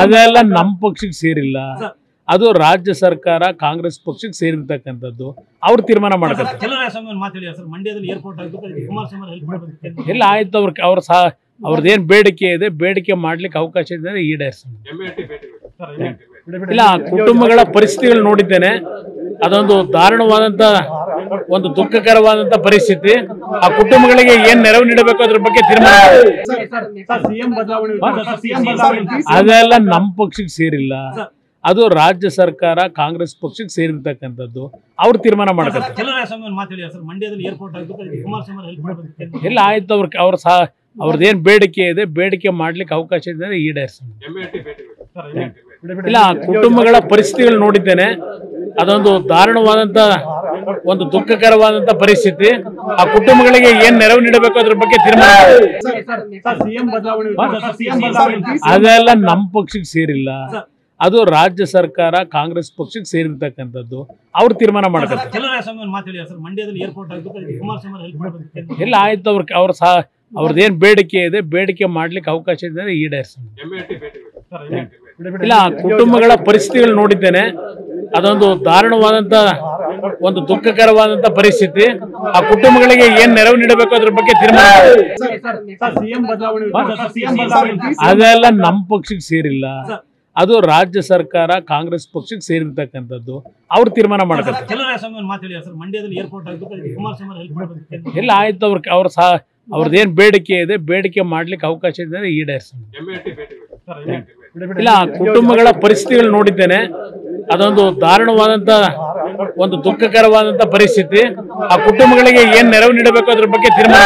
ಅದೆಲ್ಲ ನಮ್ಮ ಪಕ್ಷಕ್ಕೆ ಸೇರಿಲ್ಲ. ಅದು ರಾಜ್ಯ ಸರ್ಕಾರ ಕಾಂಗ್ರೆಸ್ ಪಕ್ಷಕ್ಕೆ ಸೇರಿರ್ತಕ್ಕಂಥದ್ದು. ಅವ್ರು ತೀರ್ಮಾನ ಮಾಡ್ತಾರೆ. ಎಲ್ಲ ಆಯ್ತು. ಅವ್ರದ್ದೇನು ಬೇಡಿಕೆ ಇದೆ, ಬೇಡಿಕೆ ಮಾಡ್ಲಿಕ್ಕೆ ಅವಕಾಶ ಇದೆ, ಈಡೇರಿಸ. ಇಲ್ಲ, ಕುಟುಂಬಗಳ ಪರಿಸ್ಥಿತಿಗಳು ನೋಡಿದ್ದೇನೆ. ಅದೊಂದು ದಾರುಣವಾದಂತ, ಒಂದು ದುಃಖಕರವಾದಂತ ಪರಿಸ್ಥಿತಿ. ಆ ಕುಟುಂಬಗಳಿಗೆ ಏನ್ ನೆರವು ನೀಡಬೇಕು ಅದ್ರ ಬಗ್ಗೆ ತೀರ್ಮಾನ. ಅದೆಲ್ಲ ನಮ್ಮ ಪಕ್ಷಕ್ಕೆ ಸೇರಿಲ್ಲ. ಅದು ರಾಜ್ಯ ಸರ್ಕಾರ ಕಾಂಗ್ರೆಸ್ ಪಕ್ಷಕ್ಕೆ ಸೇರಿರ್ತಕ್ಕಂಥದ್ದು. ಅವ್ರು ತೀರ್ಮಾನ ಮಾಡ್ತಾರೆ. ಎಲ್ಲ ಆಯ್ತು. ಅವ್ರದ್ದೇನು ಬೇಡಿಕೆ ಇದೆ, ಬೇಡಿಕೆ ಮಾಡ್ಲಿಕ್ಕೆ ಅವಕಾಶ ಇದೆ, ಈಡೇರಿಸ. ಇಲ್ಲ, ಕುಟುಂಬಗಳ ಪರಿಸ್ಥಿತಿಗಳು ನೋಡಿದ್ದೇನೆ. ಅದೊಂದು ದಾರುಣವಾದಂತ, ಒಂದು ದುಃಖಕರವಾದಂತ ಪರಿಸ್ಥಿತಿ. ಆ ಕುಟುಂಬಗಳಿಗೆ ಏನ್ ನೆರವು ನೀಡಬೇಕು ಅದ್ರ ಬಗ್ಗೆ ತೀರ್ಮಾನ. ಅದೆಲ್ಲ ನಮ್ಮ ಪಕ್ಷಕ್ಕೆ ಸೇರಿಲ್ಲ. ಅದು ರಾಜ್ಯ ಸರ್ಕಾರ ಕಾಂಗ್ರೆಸ್ ಪಕ್ಷಕ್ಕೆ ಸೇರಿರ್ತಕ್ಕಂಥದ್ದು. ಅವ್ರು ತೀರ್ಮಾನ ಮಾಡ್ತಾರೆ. ಎಲ್ಲ ಆಯ್ತು. ಅವ್ರದ್ದೇನು ಬೇಡಿಕೆ ಇದೆ, ಬೇಡಿಕೆ ಮಾಡ್ಲಿಕ್ಕೆ ಅವಕಾಶ ಇದೆ, ಈಡೇರಿಸ. ಇಲ್ಲ, ಕುಟುಂಬಗಳ ಪರಿಸ್ಥಿತಿಗಳು ನೋಡಿದ್ದೇನೆ. ಅದೊಂದು ದಾರುಣವಾದಂತ, ಒಂದು ದುಃಖಕರವಾದಂತ ಪರಿಸ್ಥಿತಿ. ಆ ಕುಟುಂಬಗಳಿಗೆ ಏನ್ ನೆರವು ನೀಡಬೇಕು ಅದ್ರ ಬಗ್ಗೆ ತೀರ್ಮಾನ. ಅದೆಲ್ಲ ನಮ್ಮ ಪಕ್ಷಕ್ಕೆ ಸೇರಿಲ್ಲ. ಅದು ರಾಜ್ಯ ಸರ್ಕಾರ ಕಾಂಗ್ರೆಸ್ ಪಕ್ಷಕ್ಕೆ ಸೇರಿರ್ತಕ್ಕಂಥದ್ದು. ಅವ್ರು ತೀರ್ಮಾನ ಮಾಡ್ತಾರೆ. ಎಲ್ಲ ಆಯ್ತು. ಅವ್ರದ್ದೇನು ಬೇಡಿಕೆ ಇದೆ, ಬೇಡಿಕೆ ಮಾಡ್ಲಿಕ್ಕೆ ಅವಕಾಶ ಇದೆ, ಈಡೇರಿಸ. ಇಲ್ಲ, ಕುಟುಂಬಗಳ ಪರಿಸ್ಥಿತಿಗಳು ನೋಡಿದ್ದೇನೆ. ಅದೊಂದು ದಾರುಣವಾದಂತ, ಒಂದು ದುಃಖಕರವಾದಂತ ಪರಿಸ್ಥಿತಿ. ಆ ಕುಟುಂಬಗಳಿಗೆ ಏನ್ ನೆರವು ನೀಡಬೇಕು ಅದ್ರ ಬಗ್ಗೆ ತೀರ್ಮಾನ.